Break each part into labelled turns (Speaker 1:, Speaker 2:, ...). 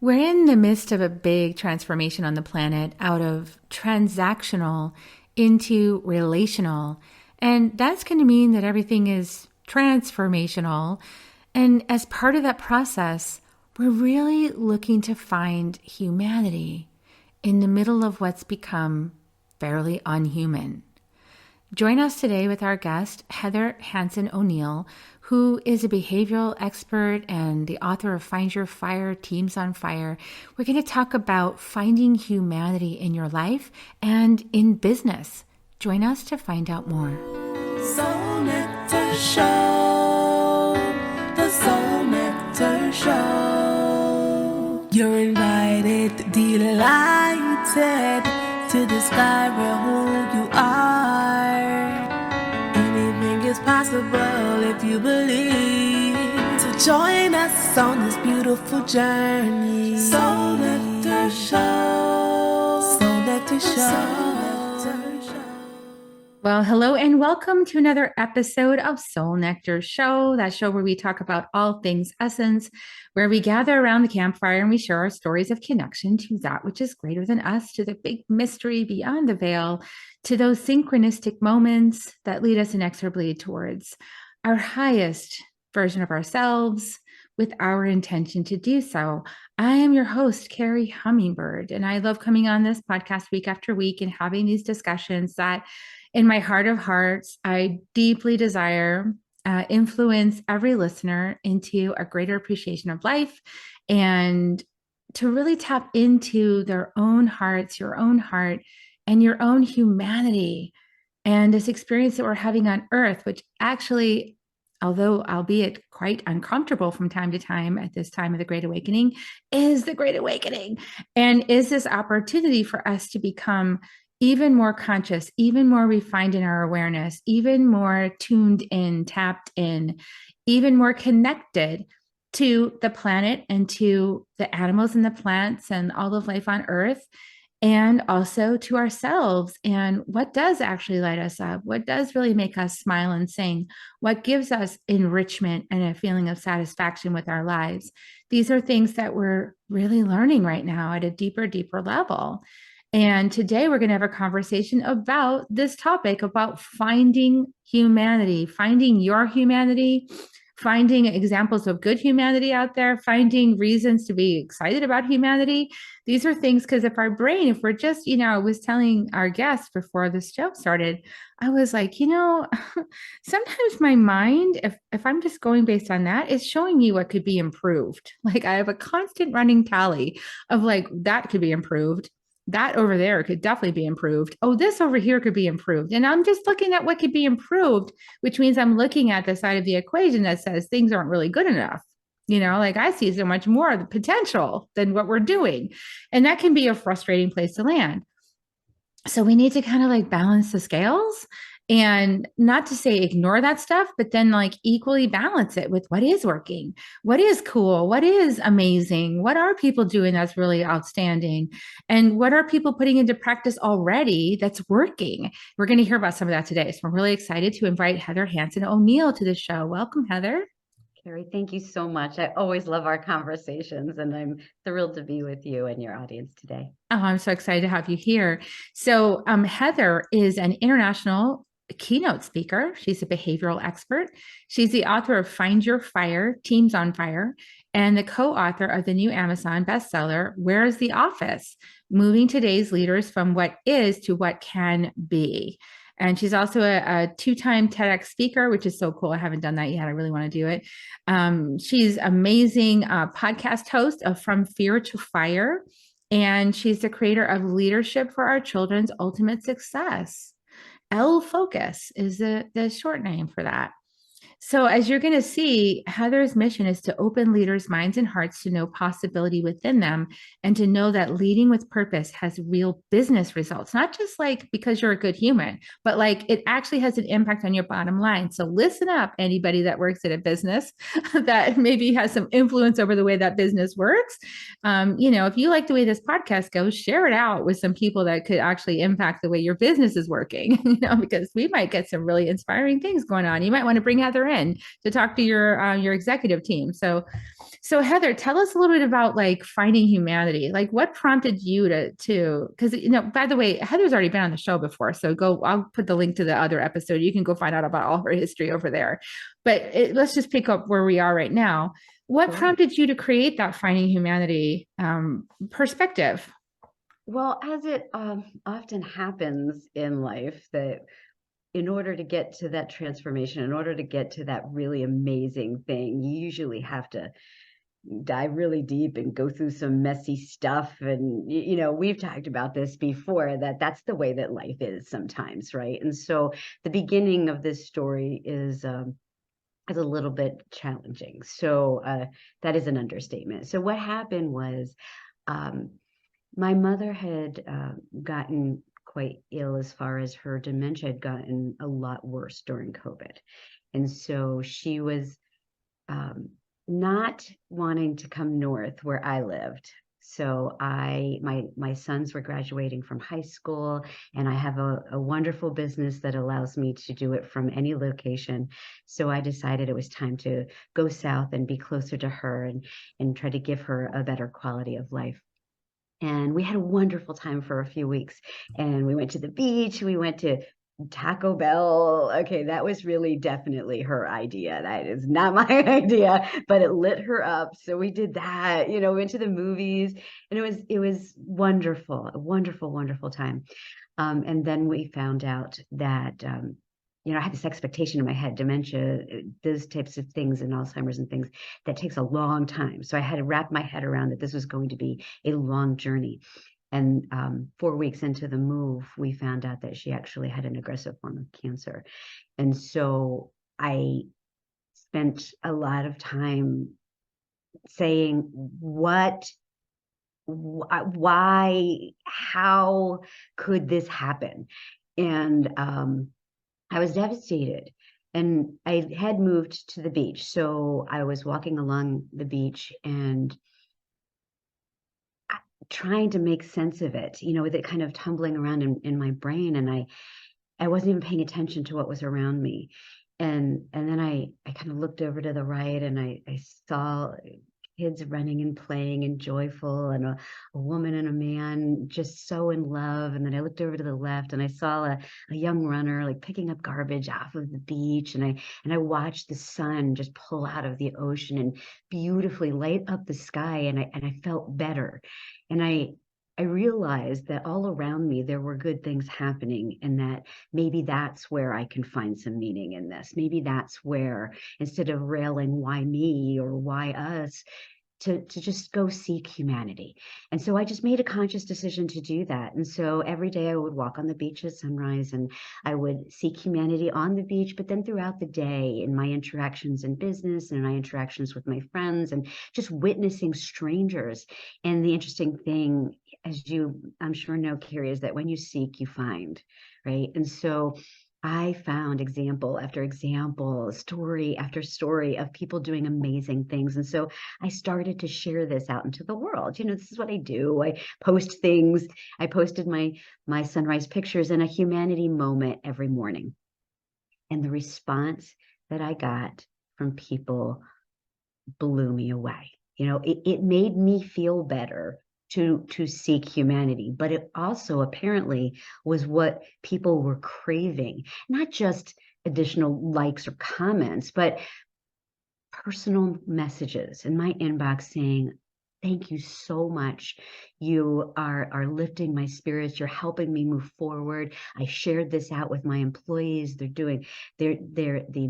Speaker 1: We're in the midst of a big transformation on the planet out of transactional into relational. And that's going to mean that everything is transformational. And as part of that process, we're really looking to find humanity in the middle of what's become fairly unhuman. Join us today with our guest, Heather Hansen O'Neill, who is a behavioral expert and the author of Find Your Fire, Teams on Fire. We're going to talk about finding humanity in your life and in business. Join us to find out more.
Speaker 2: Soul Nectar Show, the Soul Nectar Show. You're invited, delighted to discover who you are. Anything is possible if you believe. So join us on this beautiful journey. Soul Nectar Show. Soul Nectar Show.
Speaker 1: Well, hello and welcome to another episode of Soul Nectar Show, that show where we talk about all things essence, where we gather around the campfire and we share our stories of connection to that which is greater than us, to the big mystery beyond the veil, to those synchronistic moments that lead us inexorably towards our highest version of ourselves with our intention to do so. I am your host, Carrie Hummingbird, and I love coming on this podcast week after week and having these discussions that in my heart of hearts, I deeply desire influence every listener into a greater appreciation of life and to really tap into their own hearts, your own heart, and your own humanity. And this experience that we're having on Earth, which actually, although albeit quite uncomfortable from time to time at this time of the Great Awakening, is the Great Awakening and is this opportunity for us to become even more conscious, even more refined in our awareness, even more tuned in, tapped in, even more connected to the planet and to the animals and the plants and all of life on Earth, and also to ourselves. And what does actually light us up? What does really make us smile and sing? What gives us enrichment and a feeling of satisfaction with our lives? These are things that we're really learning right now at a deeper, deeper level. And today we're going to have a conversation about this topic, about finding humanity, finding your humanity, finding examples of good humanity out there, finding reasons to be excited about humanity. These are things because if our brain, if we're just, I was telling our guests before this show started, I was like, sometimes my mind, if I'm just going based on that, is showing me what could be improved. Like I have a constant running tally of like, that could be improved. That over there could definitely be improved. Oh, this over here could be improved. And I'm just looking at what could be improved, which means I'm looking at the side of the equation that says things aren't really good enough. Like I see so much more of the potential than what we're doing. And that can be a frustrating place to land. So we need to kind of like balance the scales and not to say ignore that stuff, but then like equally balance it with what is working, what is cool, what is amazing, what are people doing that's really outstanding, and what are people putting into practice already that's working. We're going to hear about some of that today. So I'm really excited to invite Heather Hansen O'Neill to the show. Welcome, Heather.
Speaker 3: Carrie, thank you so much. I always love our conversations, and I'm thrilled to be with you and your audience today.
Speaker 1: Oh, I'm so excited to have you here. So Heather is an international keynote speaker. She's a behavioral expert. She's the author of Find Your Fire, Teams on Fire, and the co-author of the new Amazon bestseller, Where is the Office? Moving Today's Leaders from What Is to What Can Be. And she's also a two-time TEDx speaker, which is so cool. I haven't done that yet. I really want to do it. She's amazing podcast host of From Fear to Fire. And she's the creator of Leadership for Our Children's Ultimate Success. L Focus is the short name for that. So as you're going to see, Heather's mission is to open leaders' minds and hearts to know possibility within them and to know that leading with purpose has real business results, not just like because you're a good human, but like it actually has an impact on your bottom line. So listen up, anybody that works at a business that maybe has some influence over the way that business works. If you like the way this podcast goes, share it out with some people that could actually impact the way your business is working, because we might get some really inspiring things going on. You might want to bring Heather in. in to talk to your executive team. So Heather, tell us a little bit about like finding humanity. Like what prompted you to because by the way, Heather's already been on the show before. So I'll put the link to the other episode. You can go find out about all her history over there. But let's just pick up where we are right now. What prompted you to create that finding humanity perspective?
Speaker 3: Well, as it often happens in life, that in order to get to that transformation, in order to get to that really amazing thing, you usually have to dive really deep and go through some messy stuff. And, we've talked about this before, that's the way that life is sometimes, right? And so the beginning of this story is a little bit challenging. So that is an understatement. So what happened was my mother had gotten quite ill as far as her dementia had gotten a lot worse during COVID. And so she was not wanting to come north where I lived. So my sons were graduating from high school, and I have a wonderful business that allows me to do it from any location. So I decided it was time to go south and be closer to her and try to give her a better quality of life. And we had a wonderful time for a few weeks. And we went to the beach. We went to Taco Bell. Okay, that was really definitely her idea. That is not my idea, but it lit her up. So we did that, we went to the movies, and it was wonderful, a wonderful, wonderful time. And then we found out that I had this expectation in my head, dementia, those types of things, and Alzheimer's and things, that takes a long time. So I had to wrap my head around that this was going to be a long journey. And 4 weeks into the move, we found out that she actually had an aggressive form of cancer. And so I spent a lot of time saying, why, how could this happen? And I was devastated, and I had moved to the beach. So I was walking along the beach and trying to make sense of it, with it kind of tumbling around in my brain. And I wasn't even paying attention to what was around me. And then I kind of looked over to the right, and I saw kids running and playing and joyful, and a woman and a man just so in love. And then I looked over to the left, and I saw a young runner like picking up garbage off of the beach. And I watched the sun just pull out of the ocean and beautifully light up the sky. And I felt better. And I realized that all around me, there were good things happening, and that maybe that's where I can find some meaning in this. Maybe that's where, instead of railing, why me or why us, to just go seek humanity. And so I just made a conscious decision to do that. And so every day I would walk on the beach at sunrise, and I would seek humanity on the beach, but then throughout the day, in my interactions in business and my interactions with my friends, and just witnessing strangers. And the interesting thing, as you, I'm sure, know, Carrie, is that when you seek, you find, right? And so I found example after example, story after story of people doing amazing things. And so I started to share this out into the world. This is what I do. I post things. I posted my sunrise pictures in a humanity moment every morning. And the response that I got from people blew me away. It made me feel better to seek humanity, but it also apparently was what people were craving. Not just additional likes or comments, but personal messages in my inbox saying, thank you so much. You are lifting my spirits. You're helping me move forward. I shared this out with my employees. The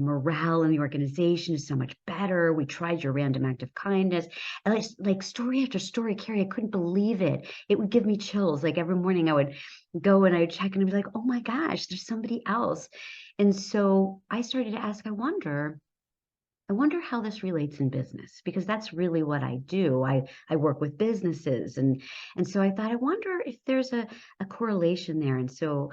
Speaker 3: morale in the organization is so much better. We tried your random act of kindness. And like story after story, Carrie, I couldn't believe it. It would give me chills. Like every morning I would go and I would check, and I'd be like, oh my gosh, there's somebody else. And so I started to ask, I wonder how this relates in business, because that's really what I do. I work with businesses. And so I thought, I wonder if there's a correlation there. And so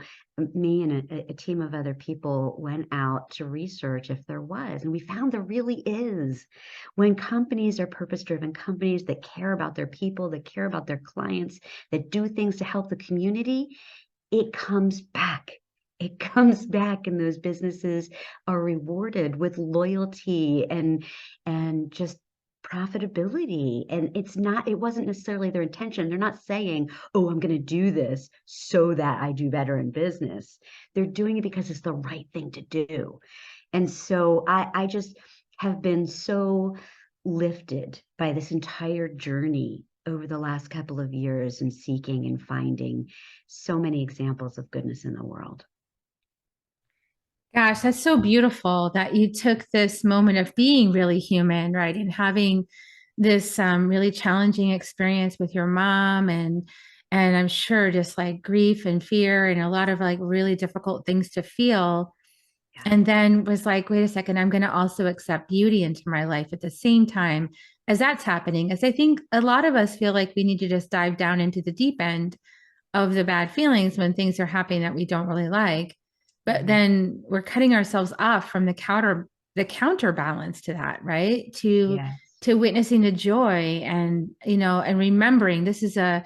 Speaker 3: me and a team of other people went out to research if there was, and we found there really is. When companies are purpose-driven, companies that care about their people, that care about their clients, that do things to help the community, it comes back. it comes back, and those businesses are rewarded with loyalty and just profitability. And it wasn't necessarily their intention. They're not saying, oh, I'm going to do this so that I do better in business. They're doing it because it's the right thing to do. And so I just have been so lifted by this entire journey over the last couple of years, and seeking and finding so many examples of goodness in the world.
Speaker 1: Gosh, that's so beautiful that you took this moment of being really human, right? And having this really challenging experience with your mom, and I'm sure just like grief and fear and a lot of like really difficult things to feel.
Speaker 3: Yeah.
Speaker 1: And then was like, wait a second, I'm going to also accept beauty into my life at the same time as that's happening. As I think a lot of us feel like we need to just dive down into the deep end of the bad feelings when things are happening that we don't really like. But
Speaker 3: Mhm.
Speaker 1: then we're cutting ourselves off from the counterbalance to that, right?
Speaker 3: Yes.
Speaker 1: To witnessing the joy, and and remembering this is a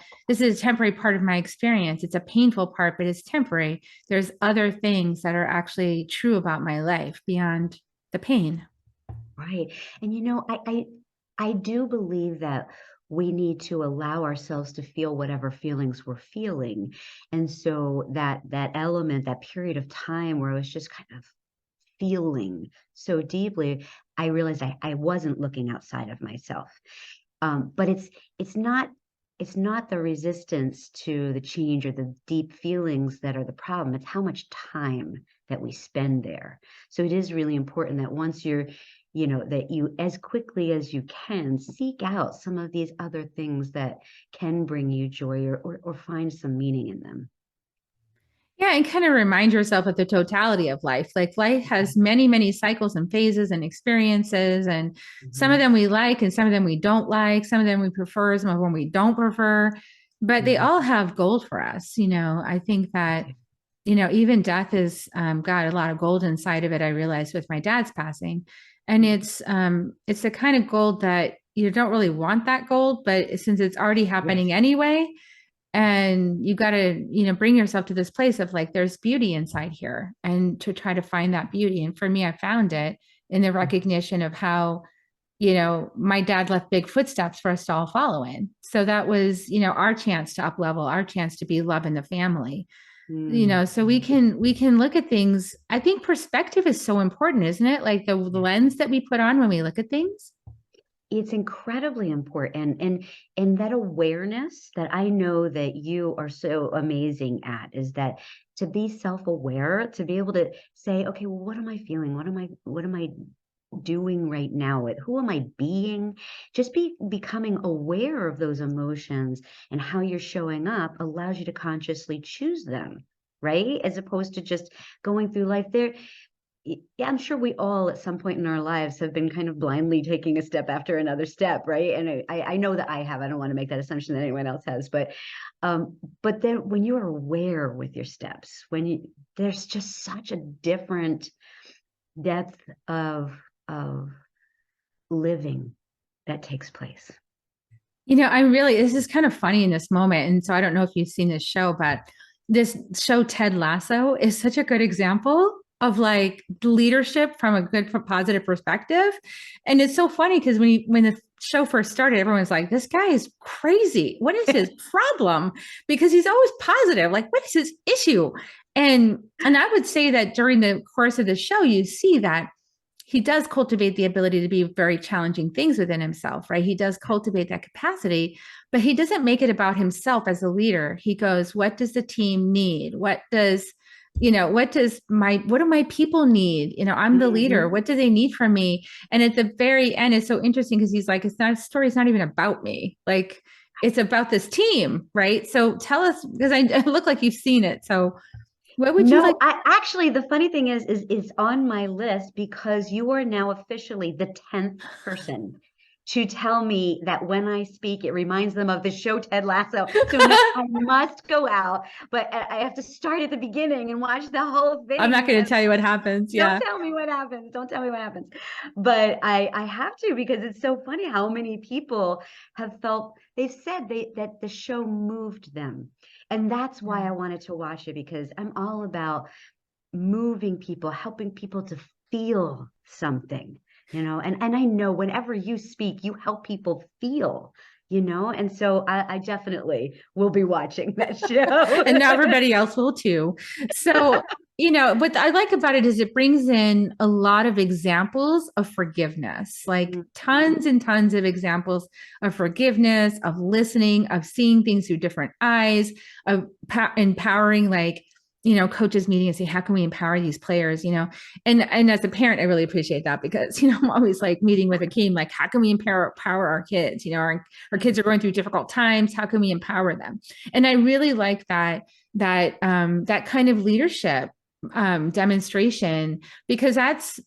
Speaker 1: temporary part of my experience. It's a painful part, but it's temporary. There's other things that are actually true about my life beyond the pain.
Speaker 3: Right. And I do believe that we need to allow ourselves to feel whatever feelings we're feeling. And so that element, that period of time where I was just kind of feeling so deeply, I realized I wasn't looking outside of myself. But it's not it's not the resistance to the change or the deep feelings that are the problem. It's how much time that we spend there. So it is really important that once that you, as quickly as you can, seek out some of these other things that can bring you joy, or find some meaning in them.
Speaker 1: Yeah, and kind of remind yourself of the totality of life. Like life has many, many cycles and phases and experiences, and some of
Speaker 3: Mhm.
Speaker 1: them we like and some of them we don't like. Some of them we prefer, some of them we don't prefer, but they
Speaker 3: Mhm.
Speaker 1: all have gold for us. I think that, even death is got a lot of gold inside of it. I realized with my dad's passing, and
Speaker 3: Mhm.
Speaker 1: it's the kind of gold that you don't really want that gold, but since it's already
Speaker 3: Yes.
Speaker 1: happening anyway, and you got to bring yourself to this place of like there's beauty inside here, and to try to find that beauty. And for me, I found it in the recognition of how my dad left big footsteps for us to all follow in. So that was our chance to up level, our chance to be love in the family.
Speaker 3: Mm.
Speaker 1: So we can look at things. I think perspective is so important, isn't it? Like the lens that we put on when we look at things.
Speaker 3: It's incredibly important, and that awareness that I know that you are so amazing at, is that to be self-aware, to be able to say, okay, well, what am I feeling? What am I doing right now? Who am I being? Just becoming aware of those emotions and how you're showing up allows you to consciously choose them, right? As opposed to just going through life. Yeah, I'm sure we all at some point in our lives have been kind of blindly taking a step after another step, right? And I know that I have. I don't want to make that assumption that anyone else has, but then when you are aware with your steps, there's just such a different depth of living that takes place.
Speaker 1: This is kind of funny in this moment. And so I don't know if you've seen this show, but this show, Ted Lasso, is such a good example of like leadership from a good, positive perspective. And it's so funny because when the show first started, everyone's like, this guy is crazy. What is his problem? Because he's always positive. Like, what is his issue? And I would say that during the course of the show, you see that he does cultivate the ability to be very challenging things within himself, right? He does cultivate that capacity, but he doesn't make it about himself as a leader. He goes, what does the team need? What do my people need? I'm the leader.
Speaker 3: Mhm.
Speaker 1: What do they need from me? And at the very end, it's so interesting because he's like, story's not even about me. Like, it's about this team, right? So tell us, because I look like you've seen it. So what would you like?
Speaker 3: No, I actually, the funny thing is on my list, because you are now officially the 10th person to tell me that when I speak, it reminds them of the show Ted Lasso. So no, I must go out, but I have to start at the beginning and watch the whole
Speaker 1: I'm not
Speaker 3: thing.
Speaker 1: going to tell you what happens.
Speaker 3: Don't
Speaker 1: Yeah.
Speaker 3: tell me what happens. Don't tell me what happens. But I have to, because it's so funny how many people have felt, they've said that the show moved them. And that's why I wanted to watch it, because I'm all about moving people, helping people to feel something, and I know whenever you speak, you help people feel, and so I definitely will be watching that show.
Speaker 1: And now everybody else will too. So, what I like about it is it brings in a lot of examples of forgiveness, like tons and tons of examples of forgiveness, of listening, of seeing things through different eyes, of empowering, like, coaches meeting and say, how can we empower these players, and as a parent, I really appreciate that because, I'm always like meeting with a team, like, how can we empower our kids? Our kids are going through difficult times. How can we empower them? And I really like that kind of leadership demonstration, because that's,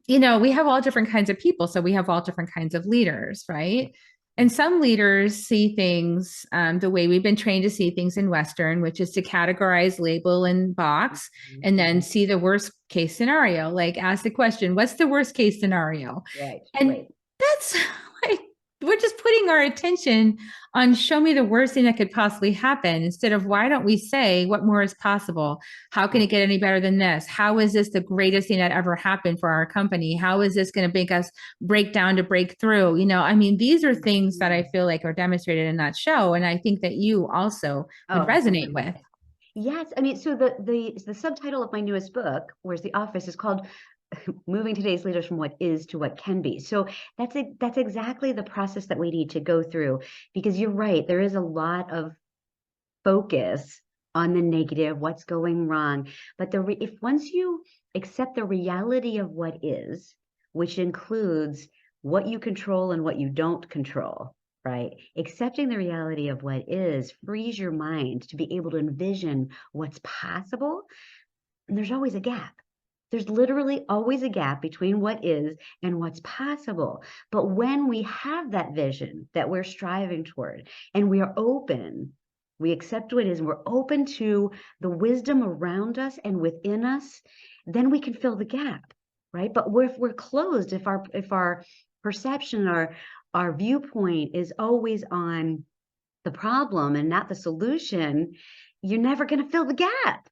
Speaker 1: we have all different kinds of people. So we have all different kinds of leaders, right? And some leaders see things the way we've been trained to see things in Western, which is to categorize, label, and box, and then see the worst case scenario. Like, ask the question, what's the worst case scenario?
Speaker 3: Right.
Speaker 1: And
Speaker 3: right.
Speaker 1: that's like, we're just putting our attention on show me the worst thing that could possibly happen, instead of why don't we say what more is possible? How can it get any better than this? How is this the greatest thing that ever happened for our company? How is this going to make us break down to break through? I mean, these are things that I feel like are demonstrated in that show. And I think that you also would resonate with.
Speaker 3: Yes. I mean, so the subtitle of my newest book, Where's the Office, is called Moving Today's Leaders from What Is to What Can Be. So that's exactly the process that we need to go through, because you're right. There is a lot of focus on the negative, what's going wrong. But if once you accept the reality of what is, which includes what you control and what you don't control, right? Accepting the reality of what is frees your mind to be able to envision what's possible. And there's always a gap. There's literally always a gap between what is and what's possible. But when we have that vision that we're striving toward, and we are open, we accept what is, and we're open to the wisdom around us and within us, then we can fill the gap, right? But if we're closed, if our perception, our viewpoint is always on the problem and not the solution, you're never going to fill the gap.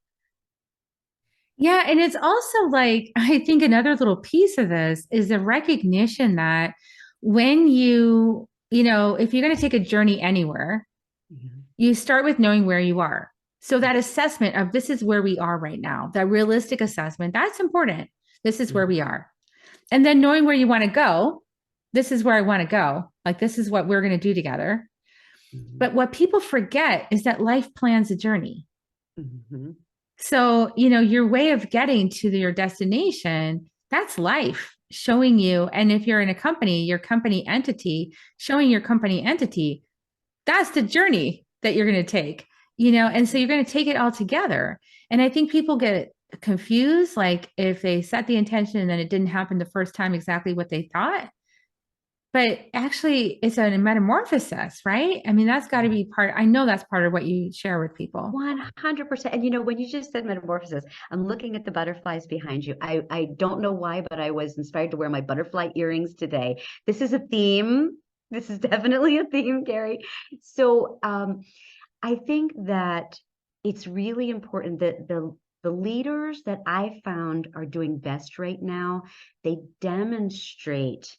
Speaker 1: Yeah. And it's also like, I think another little piece of this is the recognition that when if you're going to take a journey anywhere, you start with knowing where you are. So that assessment of this is where we are right now, that realistic assessment, that's important. This is where we are. And then knowing where you want to go, this is where I want to go. Like, this is what we're going to do together. But what people forget is that life plans a journey. So, your way of getting to your destination, that's life showing you. And if you're in a company, your company entity showing your company entity, that's the journey that you're going to take, and so you're going to take it all together. And I think people get confused, like if they set the intention and then it didn't happen the first time exactly what they thought. But actually, it's a metamorphosis, right? I mean, that's got to be part. I know that's part of what you share with people.
Speaker 3: 100%. And when you just said metamorphosis, I'm looking at the butterflies behind you. I don't know why, but I was inspired to wear my butterfly earrings today. This is a theme. This is definitely a theme, Gary. So I think that it's really important that the leaders that I found are doing best right now, they demonstrate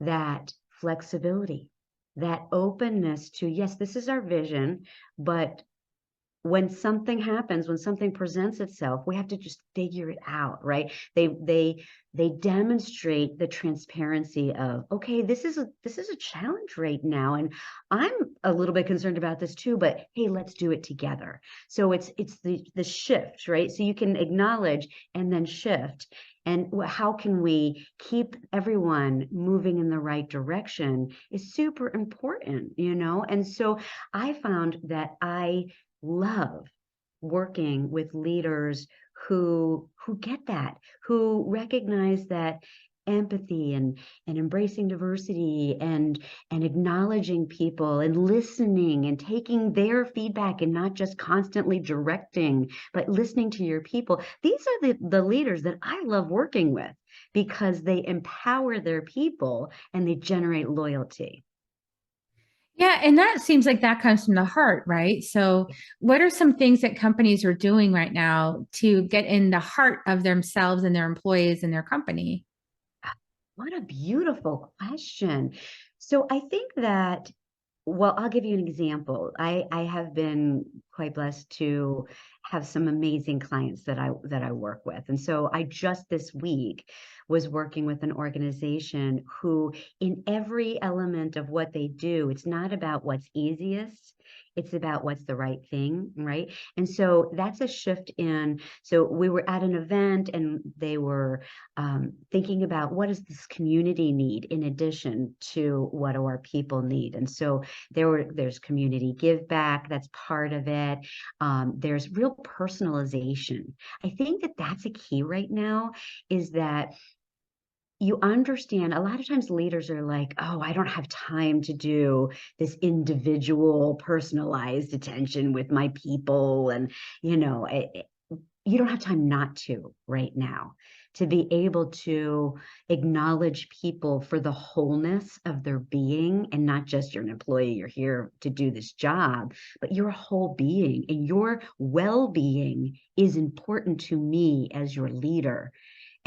Speaker 3: that flexibility, that openness to, yes, this is our vision, but when something happens, when something presents itself, we have to just figure it out, right? They demonstrate the transparency of, okay, this is a challenge right now, and I'm a little bit concerned about this too, but hey, let's do it together. So it's the shift, right? So you can acknowledge and then shift. And how can we keep everyone moving in the right direction is super important, And so I found that I love working with leaders who get that, who recognize that empathy and embracing diversity and acknowledging people and listening and taking their feedback and not just constantly directing, but listening to your people. These are the leaders that I love working with, because they empower their people and they generate loyalty.
Speaker 1: Yeah, and that seems like that comes from the heart, right? So, what are some things that companies are doing right now to get in the heart of themselves and their employees and their company?
Speaker 3: What a beautiful question. So I think that, well, I'll give you an example. I have been quite blessed to have some amazing clients that I work with. And so I just this week was working with an organization who in every element of what they do, it's not about what's easiest. It's about what's the right thing, right? And so that's a shift in. So we were at an event and they were thinking about what does this community need in addition to what do our people need. And so there's community give back, that's part of it. There's real personalization. I think that that's a key right now, is that you understand a lot of times leaders are like, oh, I don't have time to do this individual personalized attention with my people. And, you know, you don't have time not to right now, to be able to acknowledge people for the wholeness of their being, and not just you're an employee, you're here to do this job, but you're a whole being, and your well-being is important to me as your leader.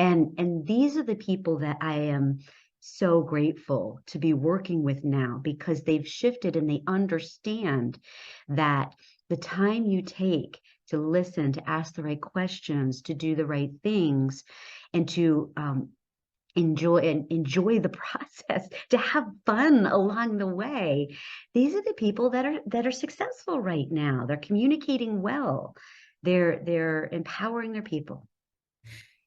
Speaker 3: And these are the people that I am so grateful to be working with now, because they've shifted and they understand that the time you take to listen, to ask the right questions, to do the right things, and to enjoy the process, to have fun along the way. These are the people that are successful right now. They're communicating well. They're empowering their people.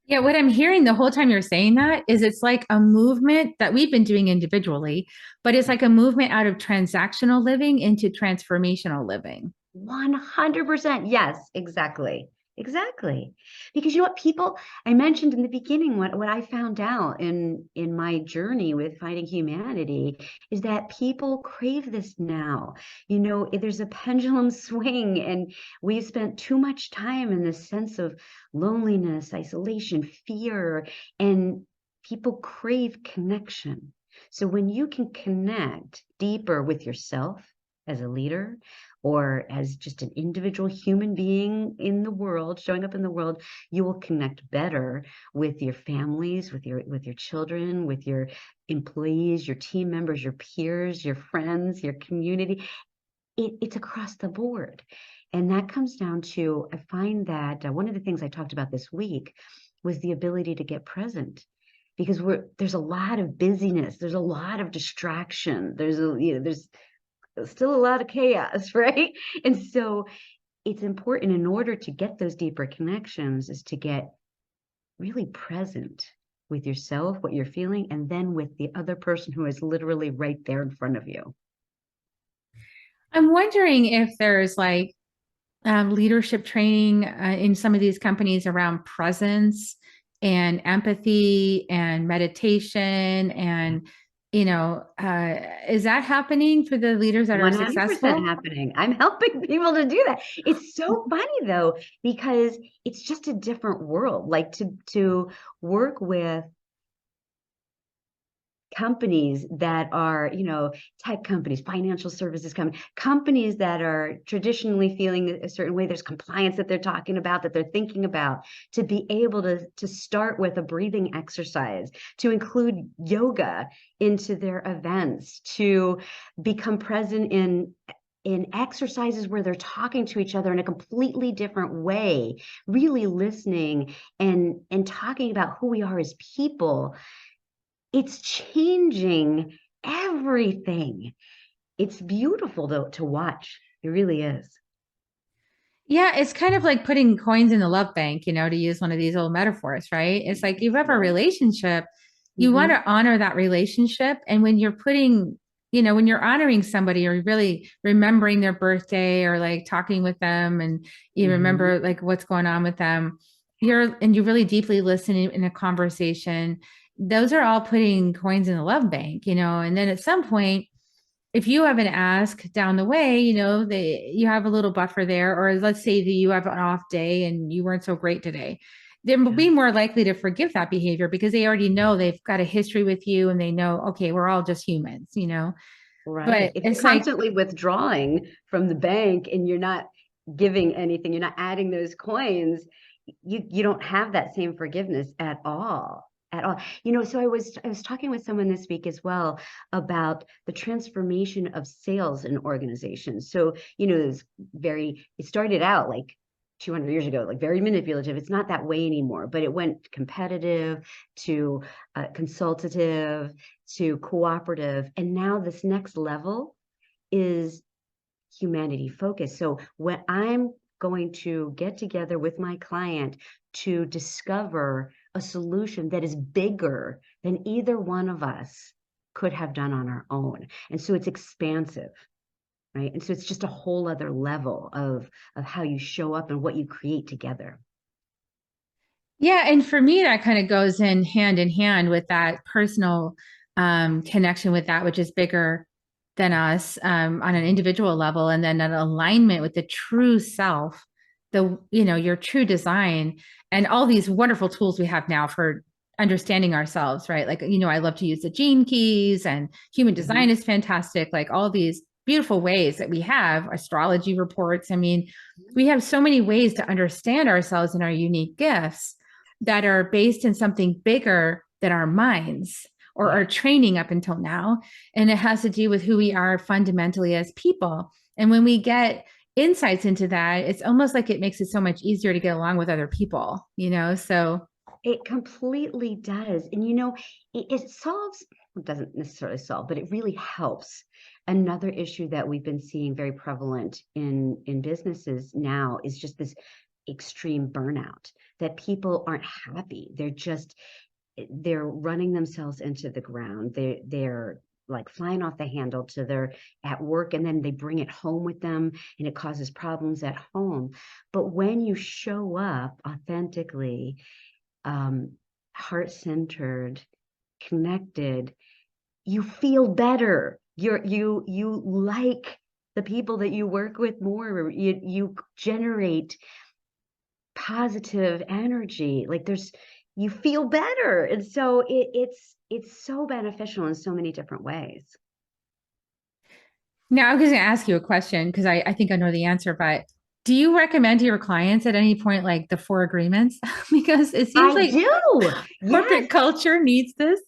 Speaker 1: Yeah, what I'm hearing the whole time you're saying that is it's like a movement that we've been doing individually, but it's like a movement out of transactional living into transformational living.
Speaker 3: 100%. Yes, exactly. Exactly. Because you know what, people, I mentioned in the beginning, what I found out in my journey with finding humanity is that people crave this now. You know, there's a pendulum swing, and we've spent too much time in this sense of loneliness, isolation, fear, and people crave connection. So when you can connect deeper with yourself as a leader, or as just an individual human being in the world, showing up in the world, you will connect better with your families, with your children, with your employees, your team members, your peers, your friends, your community. It's across the board. And that comes down to, I find that one of the things I talked about this week was the ability to get present, because there's a lot of busyness, there's a lot of distraction, there's still a lot of chaos, right? And so it's important, in order to get those deeper connections, is to get really present with yourself, what you're feeling, and then with the other person who is literally right there in front of you.
Speaker 1: I'm wondering if there's like leadership training in some of these companies around presence and empathy and meditation and is that happening for the leaders that are
Speaker 3: 100%
Speaker 1: successful?
Speaker 3: happening. I'm helping people to do that. It's so funny though, because it's just a different world. Like to work with companies that are, tech companies, financial services companies that are traditionally feeling a certain way. There's compliance that they're talking about, that they're thinking about, to be able to start with a breathing exercise, to include yoga into their events, to become present in exercises where they're talking to each other in a completely different way, really listening and talking about who we are as people. It's changing everything. It's beautiful to watch. It really is.
Speaker 1: Yeah, it's kind of like putting coins in the love bank, to use one of these old metaphors, right? It's like you have a relationship, you want
Speaker 3: Mm-hmm.
Speaker 1: to honor that relationship. And when you're when you're honoring somebody or really remembering their birthday or like talking with them and you
Speaker 3: Mm-hmm.
Speaker 1: remember like what's going on with them, you're really deeply listening in a conversation. Those are all putting coins in the love bank, and then at some point, if you have an ask down the way, you have a little buffer there, or let's say that you have an off day and you weren't so great today, they'll
Speaker 3: Yeah.
Speaker 1: be more likely to forgive that behavior because they already know they've got a history with you and they know, okay, we're all just humans.
Speaker 3: Right.
Speaker 1: But
Speaker 3: If you're
Speaker 1: it's like,
Speaker 3: constantly withdrawing from the bank and you're not giving anything, you're not adding those coins, you don't have that same forgiveness at all. At all. So I was talking with someone this week as well about the transformation of sales in organizations. So, it started out like 200 years ago, like very manipulative. It's not that way anymore, but it went competitive to consultative to cooperative. And now this next level is humanity focused. So when I'm going to get together with my client to discover a solution that is bigger than either one of us could have done on our own. And so it's expansive, right? And so it's just a whole other level of how you show up and what you create together.
Speaker 1: yeah. And for me, that kind of goes in hand with that personal connection with that which is bigger than us on an individual level. And then an alignment with the true self, your true design, and all these wonderful tools we have now for understanding ourselves, right? Like, I love to use the gene keys, and human design
Speaker 3: Mhm.
Speaker 1: is fantastic. Like all these beautiful ways that we have astrology reports. I mean, we have so many ways to understand ourselves and our unique gifts that are based in something bigger than our minds or
Speaker 3: Yeah.
Speaker 1: our training up until now. And it has to do with who we are fundamentally as people. And when we get insights into that, it's almost like it makes it so much easier to get along with other people, So
Speaker 3: It completely does. And it solves, it doesn't necessarily solve, but it really helps. Another issue that we've been seeing very prevalent in businesses now is just this extreme burnout, that people aren't happy. They're running themselves into the ground. They're like flying off the handle to their at work, and then they bring it home with them and it causes problems at home. But when you show up authentically, um, heart-centered, connected, you feel better. You like the people that you work with more. You generate positive energy. Like you feel better, and so it's so beneficial in so many different ways.
Speaker 1: now I'm going to ask you a question because I think I know the answer, but do you recommend to your clients at any point like the four agreements? Because it seems
Speaker 3: I
Speaker 1: like
Speaker 3: do. Yes.
Speaker 1: corporate culture needs this.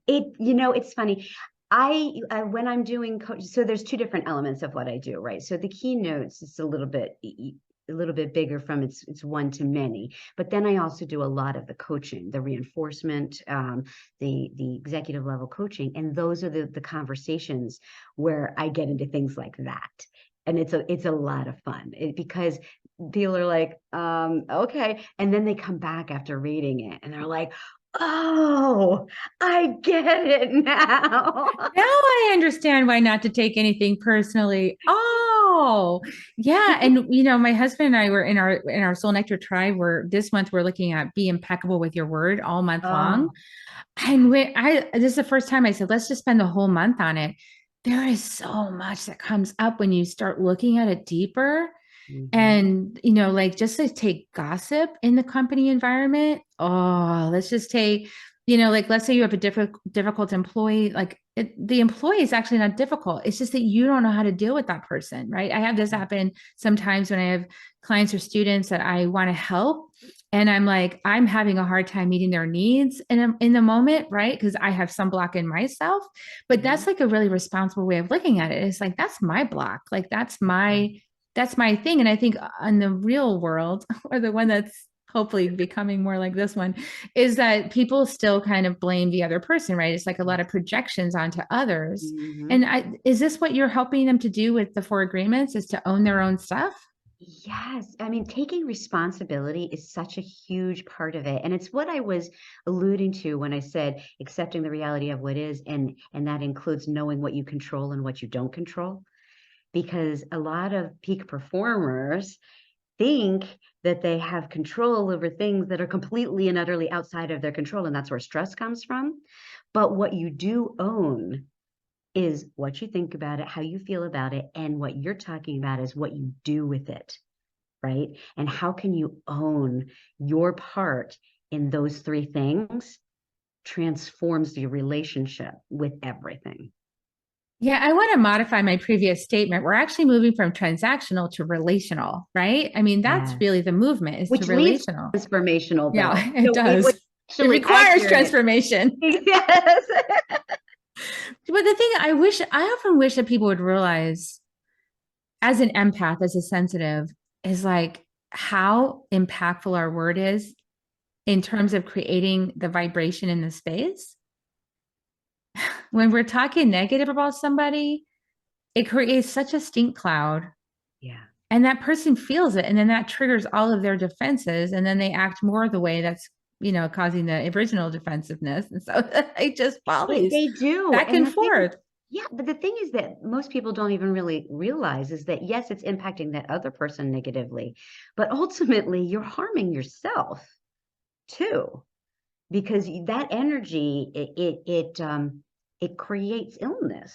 Speaker 3: It's funny. When I'm doing coach, so there's two different elements of what I do, right? So the keynotes is a little bit bigger from it's one to many, but then I also do a lot of the coaching, the reinforcement, the executive level coaching, and those are the conversations where I get into things like that, and it's a lot of fun because people are like, okay, and then they come back after reading it, and they're like, oh, I get it now.
Speaker 1: Now I understand why not to take anything personally. Oh, yeah. And my husband and I were in our Soul Nectar tribe where this month we're looking at be impeccable with your word all month long.
Speaker 3: Oh,
Speaker 1: And this is the first time I said, let's just spend the whole month on it. There is so much that comes up when you start looking at it deeper.
Speaker 3: mhm.
Speaker 1: And, like just to take gossip in the company environment. Oh, let's just take, like let's say you have a difficult employee, like the employee is actually not difficult. It's just that you don't know how to deal with that person, right? I have this happen sometimes when I have clients or students that I want to help. And I'm like, I'm having a hard time meeting their needs in the moment, right? Because I have some block in myself. But
Speaker 3: Mhm.
Speaker 1: that's like a really responsible way of looking at it. It's like, that's my block. Like that's my thing. And I think in the real world, or the one that's hopefully becoming more like this one, is that people still kind of blame the other person, right? It's like a lot of projections onto others. And
Speaker 3: Mhm.
Speaker 1: is this what you're helping them to do with the four agreements, is to own their own stuff?
Speaker 3: Yes. I mean, taking responsibility is such a huge part of it. And it's what I was alluding to when I said accepting the reality of what is, and that includes knowing what you control and what you don't control. Because a lot of peak performers think that they have control over things that are completely and utterly outside of their control, and that's where stress comes from. But what you do own is what you think about it, how you feel about it, and what you're talking about is what you do with it, right? And how can you own your part in those three things transforms your relationship with everything.
Speaker 1: Yeah, I want to modify my previous statement. We're actually moving from transactional to relational, right? I mean, that's
Speaker 3: Yes.
Speaker 1: really the movement is to
Speaker 3: Which leads to
Speaker 1: transformational.
Speaker 3: transformational
Speaker 1: Yeah,
Speaker 3: though.
Speaker 1: it
Speaker 3: What's
Speaker 1: does. It
Speaker 3: actually
Speaker 1: requires
Speaker 3: accurate.
Speaker 1: transformation.
Speaker 3: Yes.
Speaker 1: But the thing I often wish that people would realize as an empath, as a sensitive, is like how impactful our word is in terms of creating the vibration in the space. When we're talking negative about somebody, it creates such a stink cloud,
Speaker 3: Yeah.
Speaker 1: and that person feels it, and then that triggers all of their defenses, and then they act more the way that's causing the original defensiveness, and so it just volleys
Speaker 3: They do.
Speaker 1: back
Speaker 3: And
Speaker 1: and
Speaker 3: the thing,
Speaker 1: forth.
Speaker 3: yeah, but the thing is that most people don't even really realize is that yes, it's impacting that other person negatively, but ultimately you're harming yourself too, because that energy it creates illness.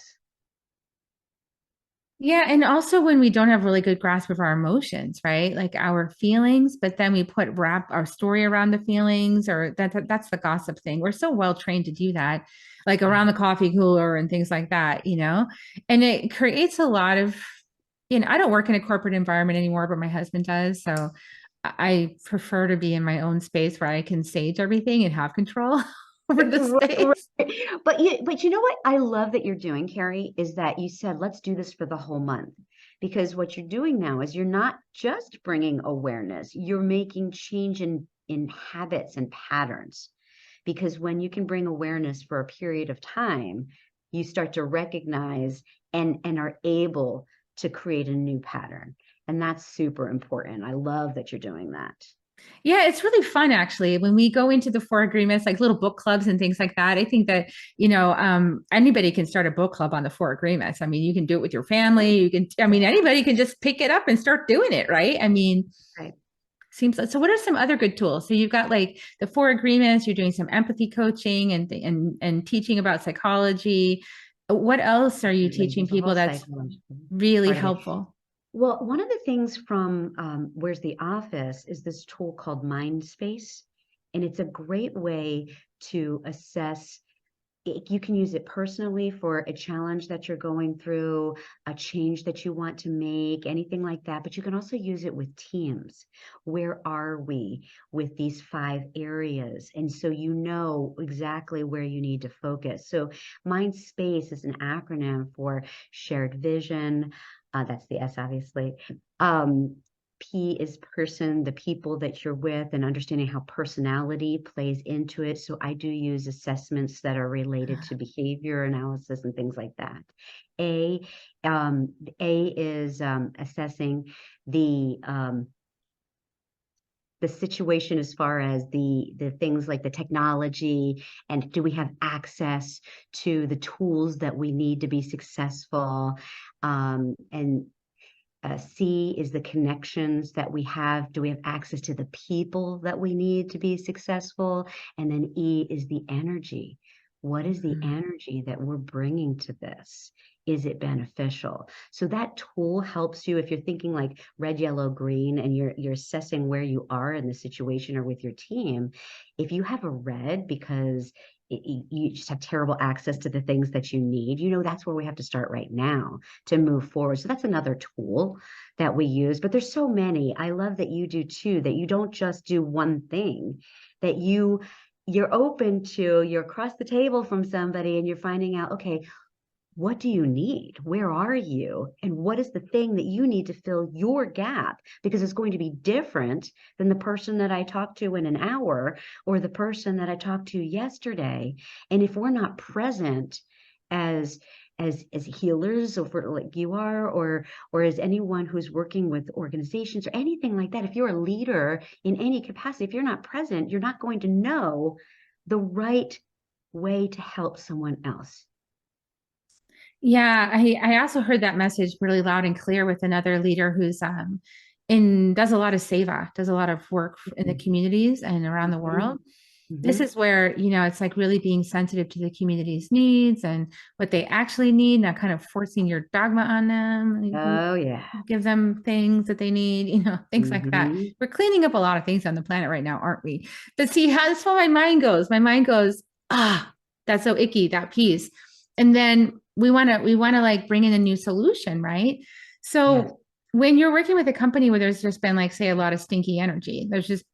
Speaker 1: Yeah, and also when we don't have really good grasp of our emotions, right? Like our feelings, but then we wrap our story around the feelings, or that's the gossip thing. We're so well trained to do that, like
Speaker 3: Yeah.
Speaker 1: around the coffee cooler and things like that. And it creates a lot of, I don't work in a corporate environment anymore, but my husband does. So I prefer to be in my own space where I can sage everything and have control over the
Speaker 3: Right,
Speaker 1: space.
Speaker 3: right. But you know what I love that you're doing, Carrie, is that you said, let's do this for the whole month. Because what you're doing now is you're not just bringing awareness, you're making change in habits and patterns. Because when you can bring awareness for a period of time, you start to recognize and are able to create a new pattern. And that's super important. I love that you're doing that.
Speaker 1: Yeah, it's really fun actually. When we go into the four agreements, like little book clubs and things like that, I think that, anybody can start a book club on the four agreements. I mean, you can do it with your family. Anybody can just pick it up and start doing it, right? I mean,
Speaker 3: Right.
Speaker 1: seems like, so what are some other good tools? So you've got like the four agreements, you're doing some empathy coaching and teaching about psychology. What else are you
Speaker 3: Absolutely.
Speaker 1: teaching
Speaker 3: There's a whole
Speaker 1: people that's
Speaker 3: psychological
Speaker 1: really
Speaker 3: part of it.
Speaker 1: helpful?
Speaker 3: Well, one of the things from Where's the Office is this tool called Mind Space. And it's a great way to assess. You can use it personally for a challenge that you're going through, a change that you want to make, anything like that. But you can also use it with teams. Where are we with these 5 areas? And so you know exactly where you need to focus. So Mind Space is an acronym for shared vision. That's the S, obviously. Um, P is person, the people that you're with, and understanding how personality plays into it. So I do use assessments that are related to behavior analysis and things like that. A, A is assessing the situation as far as the things like the technology, and do we have access to the tools that we need to be successful, and C is the connections that we have. Do we have access to the people that we need to be successful? And then E is the energy. What is the
Speaker 1: Mhm.
Speaker 3: energy that we're bringing to this? Is it beneficial? So that tool helps you if you're thinking like red, yellow, green, and you're assessing where you are in the situation or with your team. If you have a red because you just have terrible access to the things that you need, that's where we have to start right now to move forward. So that's another tool that we use, but there's so many. I love that you do too, that you don't just do one thing, that you're open to, you're across the table from somebody and you're finding out, okay, what do you need? Where are you? And what is the thing that you need to fill your gap? Because it's going to be different than the person that I talked to in an hour or the person that I talked to yesterday. And if we're not present as as healers, or for like you are, or as anyone who's working with organizations or anything like that, if you're a leader in any capacity, if you're not present, you're not going to know the right way to help someone else.
Speaker 1: Yeah, I also heard that message really loud and clear with another leader who's in does a lot of seva, does a lot of work in the communities and around the world.
Speaker 3: Mhm.
Speaker 1: This
Speaker 3: Mhm.
Speaker 1: is where, it's like really being sensitive to the community's needs and what they actually need, not kind of forcing your dogma on them. You can
Speaker 3: Oh, yeah.
Speaker 1: give them things that they need, things like that.
Speaker 3: Mhm.
Speaker 1: We're cleaning up a lot of things on the planet right now, aren't we? But see, how that's how my mind goes. My mind goes, that's so icky, that piece. And then we want to like bring in a new solution, right?
Speaker 3: Yes.
Speaker 1: So when you're working with a company where there's just been like say a lot of stinky energy, there's just,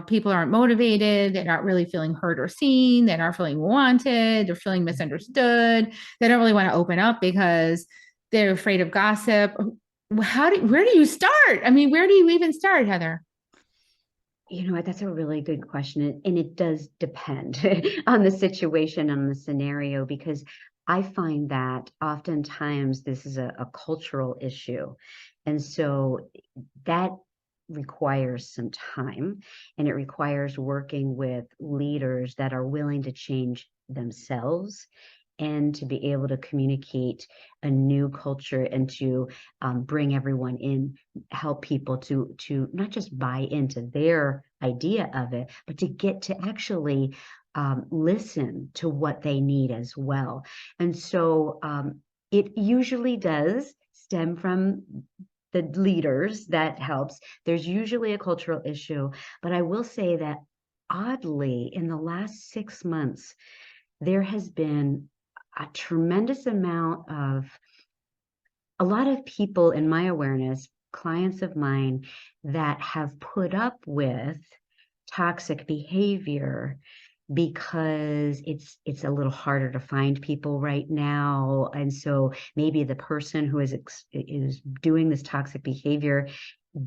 Speaker 1: people aren't motivated, they're not really feeling heard or seen, they're not feeling wanted, they're feeling misunderstood, they don't really want to open up because they're afraid of gossip. Where do you start? I mean, where do you even start, Heather?
Speaker 3: You know what? That's a really good question. And it does depend on the situation, on the scenario, because I find that oftentimes this is a cultural issue. And so that requires some time, and it requires working with leaders that are willing to change themselves and to be able to communicate a new culture and to bring everyone in, help people to not just buy into their idea of it, but to get to actually listen to what they need as well. And so it usually does stem from the leaders that helps. There's usually a cultural issue, but I will say that oddly, in the last 6 months, there has been a tremendous amount of a lot of people in my awareness, clients of mine that have put up with toxic behavior because it's a little harder to find people right now, and so maybe the person who is doing this toxic behavior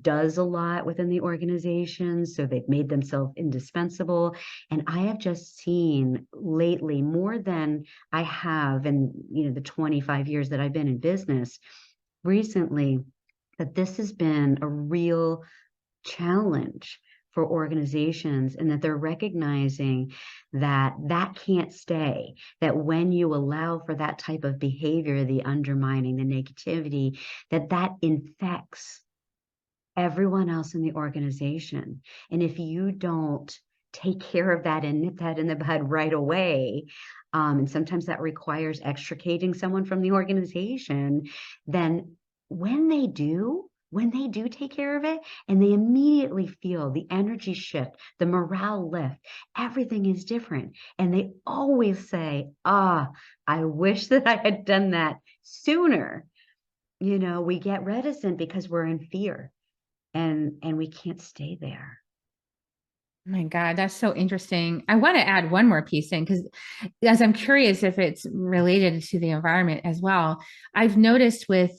Speaker 3: does a lot within the organization, so they've made themselves indispensable. And I have just seen lately, more than I have in the 25 years that I've been in business, recently, that this has been a real challenge for organizations, and that they're recognizing that that can't stay, that when you allow for that type of behavior, the undermining, the negativity, that infects everyone else in the organization. And if you don't take care of that and nip that in the bud right away, and sometimes that requires extricating someone from the organization, then when they do take care of it, and they immediately feel the energy shift, the morale lift, everything is different. And they always say, I wish that I had done that sooner. We get reticent because we're in fear, and we can't stay there.
Speaker 1: Oh my God, that's so interesting. I want to add one more piece in because as I'm curious if it's related to the environment as well. I've noticed with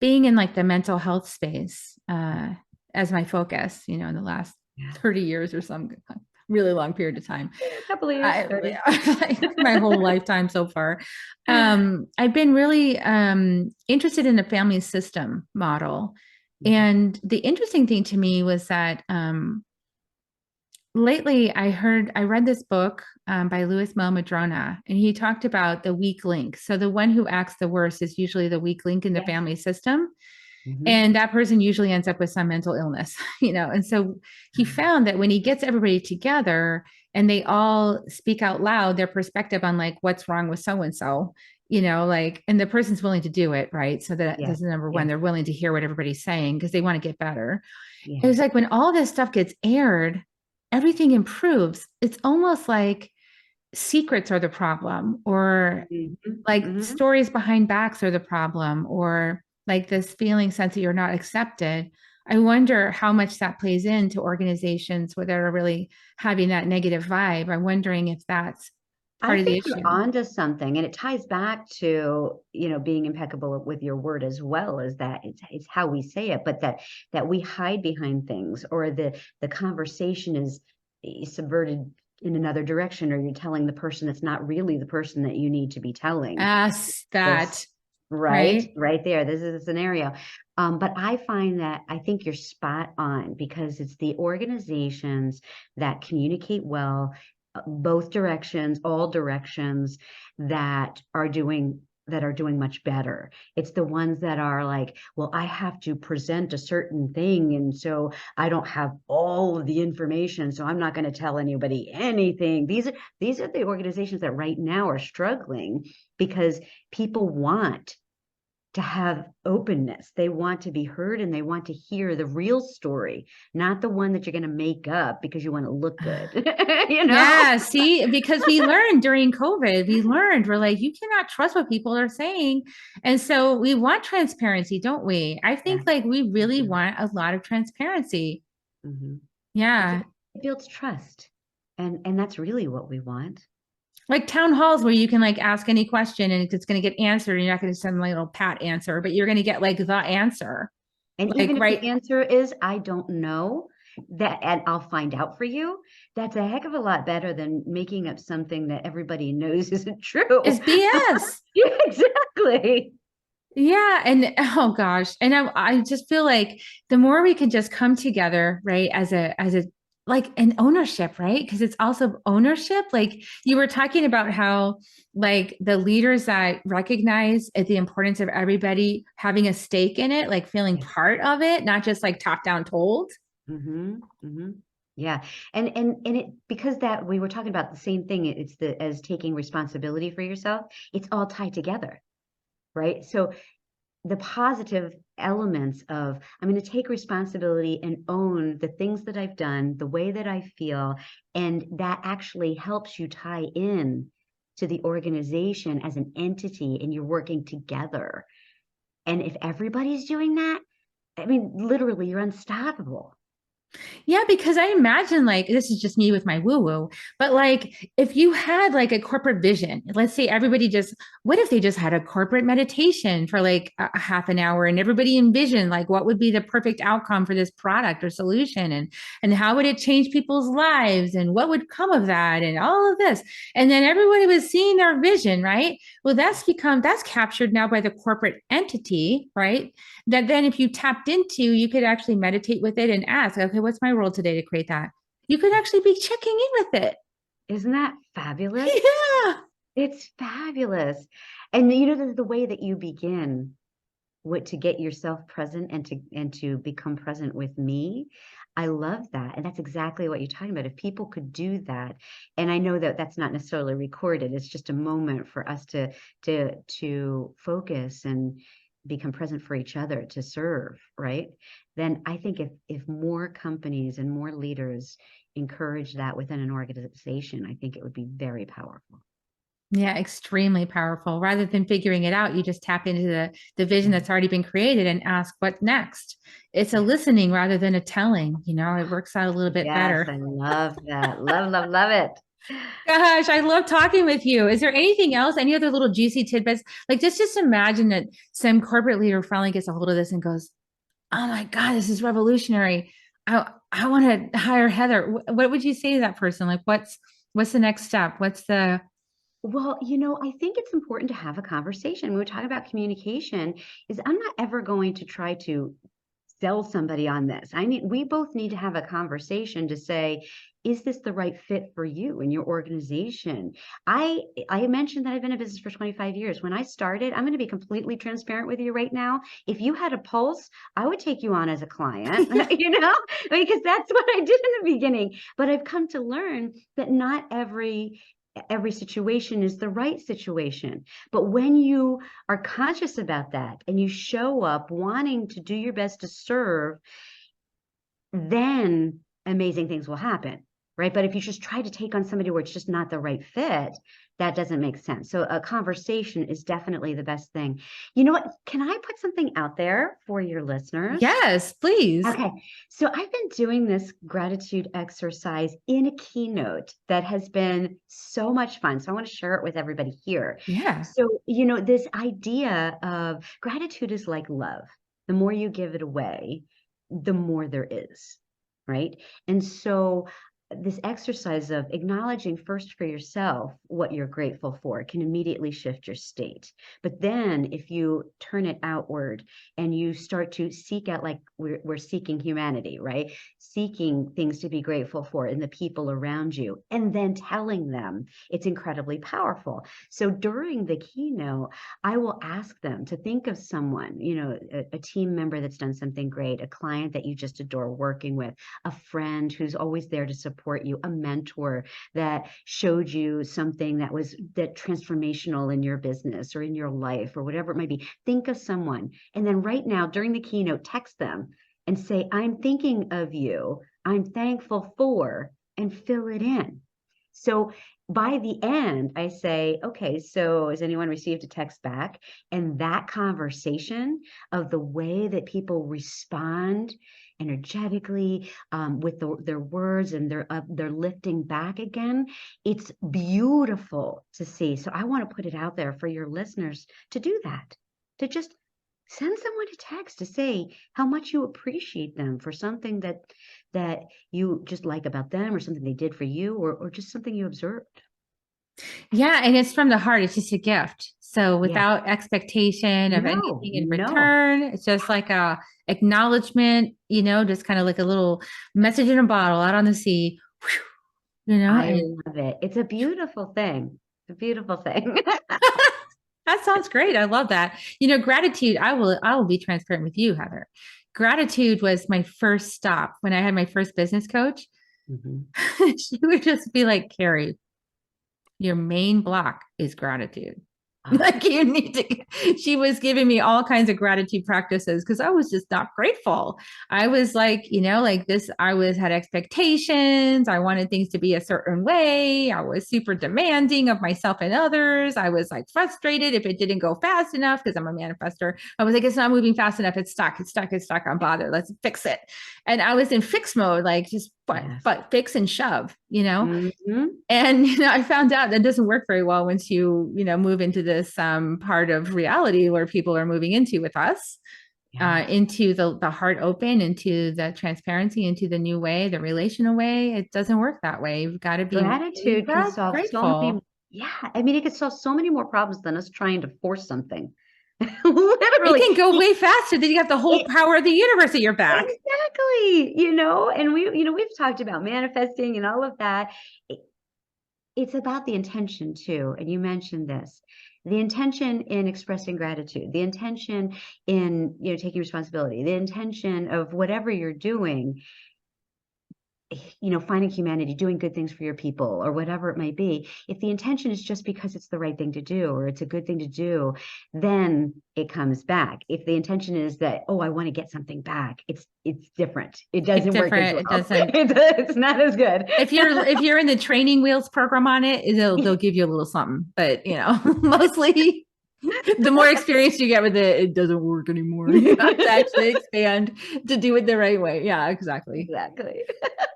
Speaker 1: being in like the mental health space as my focus, in the last
Speaker 3: Yeah.
Speaker 1: 30 years or some really long period of time.
Speaker 3: A couple of years, 30.
Speaker 1: Like my whole lifetime so far. I've been really interested in the family system model. And the interesting thing to me was that lately I read this book by Louis Madrona, and he talked about the weak link. So the one who acts the worst is usually the weak link in the
Speaker 3: Yes.
Speaker 1: family system.
Speaker 3: Mhm.
Speaker 1: And that person usually ends up with some mental illness, And so he found that when he gets everybody together and they all speak out loud their perspective on like what's wrong with so and so, and the person's willing to do it, right? So that's number one.
Speaker 3: Yeah.
Speaker 1: They're willing to hear what everybody's saying because they want to get better.
Speaker 3: Yeah.
Speaker 1: It was like when all this stuff gets aired, everything improves. It's almost like secrets are the problem, or like stories behind backs are the problem, or like this feeling sense that you're not accepted. I wonder how much that plays into organizations where they're really having that negative vibe. I'm wondering if that's
Speaker 3: I
Speaker 1: part of the
Speaker 3: think you're
Speaker 1: issue.
Speaker 3: onto something, and it ties back to being impeccable with your word, as well as that it's how we say it, but that we hide behind things, or the conversation is subverted in another direction, or you're telling the person that's not really the person that you need to be telling.
Speaker 1: Ask that.
Speaker 3: Right there. This is a scenario. But I find that I think you're spot on, because it's the organizations that communicate well, both directions, all directions, that are doing much better. It's the ones that are like, well, I have to present a certain thing, and so I don't have all of the information, so I'm not going to tell anybody anything. These are the organizations that right now are struggling because people want to have openness. They want to be heard and they want to hear the real story, not the one that you're going to make up because you want to look good. You know?
Speaker 1: Yeah, see, because we learned during COVID, we're like, you cannot trust what people are saying. And so we want transparency, don't we? I
Speaker 3: Yeah.
Speaker 1: think like we really
Speaker 3: Mhm.
Speaker 1: want a lot of transparency.
Speaker 3: Mhm. Because
Speaker 1: Yeah.
Speaker 3: it builds trust. And that's really what we want.
Speaker 1: Like town halls where you can like ask any question and it's going to get answered. And you're not going to send like a little pat answer, but you're going to get like the answer.
Speaker 3: And
Speaker 1: Like,
Speaker 3: even if the
Speaker 1: right.
Speaker 3: answer is, I don't know, that, and I'll find out for you, that's a heck of a lot better than making up something that everybody knows isn't true.
Speaker 1: It's BS.
Speaker 3: Yeah, exactly.
Speaker 1: Yeah. And oh gosh. And I just feel like the more we can just come together, right, as a like an ownership, right? Because it's also ownership. Like you were talking about how like the leaders that recognize the importance of everybody having a stake in it, like feeling
Speaker 3: Yeah.
Speaker 1: part of it, not just like top down told.
Speaker 3: Mm-hmm. Mm-hmm. Yeah. And it, because that we were talking about the same thing, it's the as taking responsibility for yourself, it's all tied together, right? So the positive elements of I'm going to take responsibility and own the things that I've done, the way that I feel, and that actually helps you tie in to the organization as an entity and you're working together. And if everybody's doing that, I mean, literally, you're unstoppable.
Speaker 1: Yeah, because I imagine like this is just me with my woo woo, but like if you had like a corporate vision, let's say everybody just, what if they just had a corporate meditation for like a half an hour and everybody envisioned like what would be the perfect outcome for this product or solution and how would it change people's lives and what would come of that and all of this. And then everybody was seeing their vision, right? Well, that's captured now by the corporate entity, right? That then if you tapped into, you could actually meditate with it and ask, okay, what's my role today to create that? You could actually be checking in with it.
Speaker 3: Isn't that fabulous?
Speaker 1: Yeah.
Speaker 3: It's fabulous. And you know, the way that you begin what to get yourself present and to become present with me. I love that. And that's exactly what you're talking about. If people could do that, and I know that that's not necessarily recorded, it's just a moment for us to focus and become present for each other to serve, right? Then I think if more companies and more leaders encourage that within an organization, I think it would be very powerful.
Speaker 1: Yeah, extremely powerful. Rather than figuring it out, you just tap into the vision
Speaker 3: Yeah.
Speaker 1: that's already been created and ask what next. It's a
Speaker 3: Yeah.
Speaker 1: listening rather than a telling, it works out a little bit
Speaker 3: Yes,
Speaker 1: better.
Speaker 3: I love that. Love, love, love it.
Speaker 1: Gosh, I love talking with you. Is there anything else? Any other little juicy tidbits? Like just imagine that some corporate leader finally gets a hold of this and goes, oh my God, this is revolutionary. I want to hire Heather. What would you say to that person? Like what's the next step? What's the
Speaker 3: Well, you know, I think it's important to have a conversation. When we talk about communication, is I'm not ever going to try to sell somebody on this. We both need to have a conversation to say, is this the right fit for you and your organization? I mentioned that I've been in business for 25 years. When I started, I'm going to be completely transparent with you right now. If you had a pulse, I would take you on as a client, you know, because that's what I did in the beginning. But I've come to learn that not every situation is the right situation. But when you are conscious about that and you show up wanting to do your best to serve, then amazing things will happen, right? But if you just try to take on somebody where it's just not the right fit, that doesn't make sense. So a conversation is definitely the best thing. You know what? Can I put something out there for your listeners?
Speaker 1: yes, please.
Speaker 3: Okay, so I've been doing this gratitude exercise in a keynote that has been so much fun. So I want to share it with everybody here.
Speaker 1: Yeah.
Speaker 3: So, you know, this idea of gratitude is like love. The more you give it away, the more there is, right? And so this exercise of acknowledging first for yourself what you're grateful for can immediately shift your state. But then if you turn it outward and you start to seek out, like we're seeking humanity, right? Seeking things to be grateful for in the people around you, and then telling them, it's incredibly powerful. So during the keynote, I will ask them to think of someone, you know, a team member that's done something great, a client that you just adore working with, a friend who's always there to support support you, a mentor that showed you something that was transformational in your business or in your life or whatever it might be. Think of someone. And then right now during the keynote, text them and say, I'm thinking of you. I'm thankful for, and fill it in. So by the end, I say, okay, so has anyone received a text back? And that conversation of the way that people respond energetically with their words, and they're lifting back again, it's beautiful to see. So I want to put it out there for your listeners to do that, to just send someone a text to say how much you appreciate them for something that you just like about them, or something they did for you, or just something you observed.
Speaker 1: Yeah. And it's from the heart. It's just a gift. So
Speaker 3: Yeah.
Speaker 1: without expectation of anything in return, it's just like a acknowledgement, just kind of like a little message in a bottle out on the sea,
Speaker 3: I love it. It's a beautiful thing. It's a beautiful thing.
Speaker 1: That sounds great. I love that. Gratitude, I will be transparent with you, Heather. Gratitude was my first stop when I had my first business coach. Mm-hmm. She would just be like, Carrie, your main block is gratitude. Like you need to, she was giving me all kinds of gratitude practices because I was just not grateful. I was like, like this, had expectations. I wanted things to be a certain way. I was super demanding of myself and others. I was like frustrated if it didn't go fast enough because I'm a manifester. I was like, it's not moving fast enough. It's stuck. It's stuck. It's stuck. I'm bothered. Let's fix it. And I was in fix mode, like just but fix and shove,
Speaker 3: Mm-hmm.
Speaker 1: And I found out that doesn't work very well once you move into this part of reality where people are moving into with us, into the heart open, into the transparency, into the new way, the relational way. It doesn't work that way. You've got to be
Speaker 3: gratitude can solve
Speaker 1: grateful.
Speaker 3: so many. Yeah, I mean, it could solve so many more problems than us trying to force something. Literally,
Speaker 1: it can go way faster. Then you have the whole power of the universe at your back.
Speaker 3: Exactly. And we've talked about manifesting and all of that. It's about the intention too. And you mentioned this, the intention in expressing gratitude, the intention in, taking responsibility, the intention of whatever you're doing, finding humanity, doing good things for your people, or whatever it might be. If the intention is just because it's the right thing to do, or it's a good thing to do, then it comes back. If the intention is that, I want to get something back, it's different. It doesn't work as well. It doesn't. It's not as good.
Speaker 1: If you're in the training wheels program on it, they'll give you a little something, but mostly the more experience you get with it, it doesn't work anymore. You have to actually expand to do it the right way. Yeah, exactly.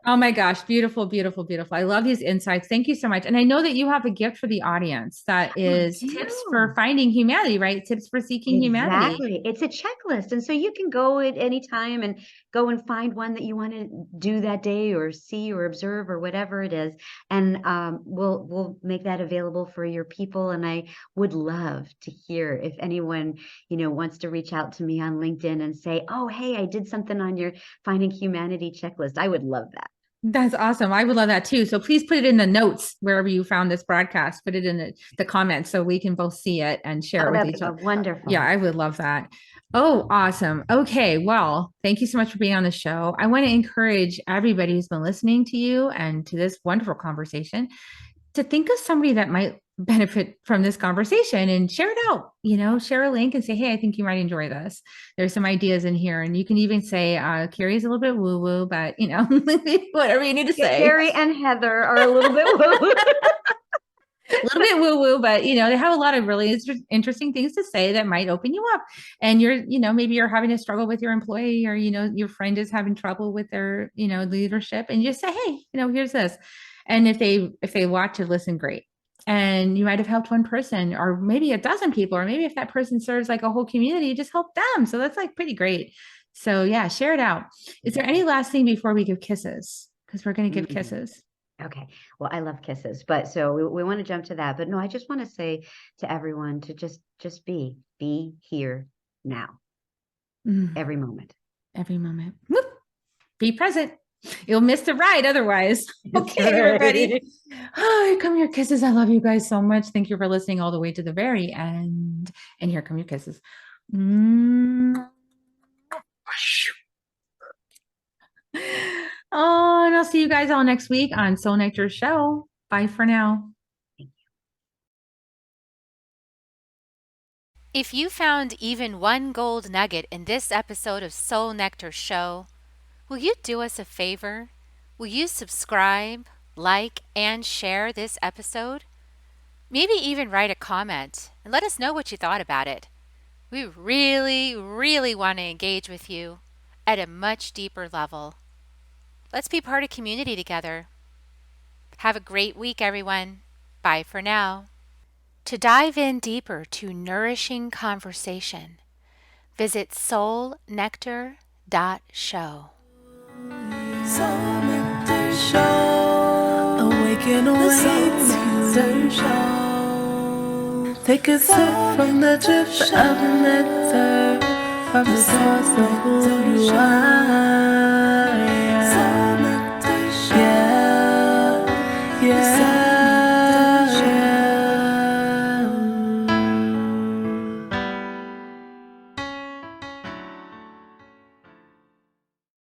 Speaker 1: Oh my gosh. Beautiful, beautiful, beautiful. I love these insights. Thank you so much. And I know that you have a gift for the audience that is tips for finding humanity, right? Tips for seeking humanity.
Speaker 3: Exactly. It's a checklist. And so you can go at any time and go and find one that you want to do that day, or see or observe, or whatever it is. And we'll make that available for your people. And I would love to hear if anyone, wants to reach out to me on LinkedIn and say, oh, hey, I did something on your Finding Humanity checklist. I would love that.
Speaker 1: That's awesome. I would love that too. So please put it in the notes wherever you found this broadcast. Put it in the comments so we can both see it and share it with each other.
Speaker 3: Wonderful.
Speaker 1: Yeah, I would love that. Oh, awesome. Okay. Well, thank you so much for being on the show. I want to encourage everybody who's been listening to you and to this wonderful conversation to think of somebody that might benefit from this conversation and share it out, share a link and say, hey, I think you might enjoy this. There's some ideas in here. And you can even say, Carrie's a little bit woo woo, but whatever you need to say.
Speaker 3: Carrie and Heather are a little bit woo woo.
Speaker 1: A little bit woo woo, but they have a lot of really interesting things to say that might open you up. And maybe you're having a struggle with your employee, or your friend is having trouble with their leadership, and you just say, hey, here's this. And if they watch or listen, great. And you might have helped one person, or maybe a dozen people, or maybe if that person serves like a whole community, just help them. So that's like pretty great. So yeah, share it out. Is there any last thing before we give kisses? Because we're going to give kisses.
Speaker 3: Okay. Well, I love kisses, but so we want to jump to that. But no, I just want to say to everyone to just be here now. Every moment.
Speaker 1: Every moment. Whoop. Be present. You'll miss the ride otherwise. Okay, everybody. Oh, here come your kisses. I love you guys so much. Thank you for listening all the way to the very end. And here come your kisses. Oh, and I'll see you guys all next week on Soul Nectar Show. Bye for now.
Speaker 4: If you found even one gold nugget in this episode of Soul Nectar Show, will you do us a favor? Will you subscribe, like, and share this episode? Maybe even write a comment and let us know what you thought about it. We really, really want to engage with you at a much deeper level. Let's be part of community together. Have a great week, everyone. Bye for now. To dive in deeper to nourishing conversation, visit soulnectar.show.
Speaker 2: Soul Nectar Show. Awaken, awake, Nectar Show. Take a sip from the drip of nectar, from the source of who you are.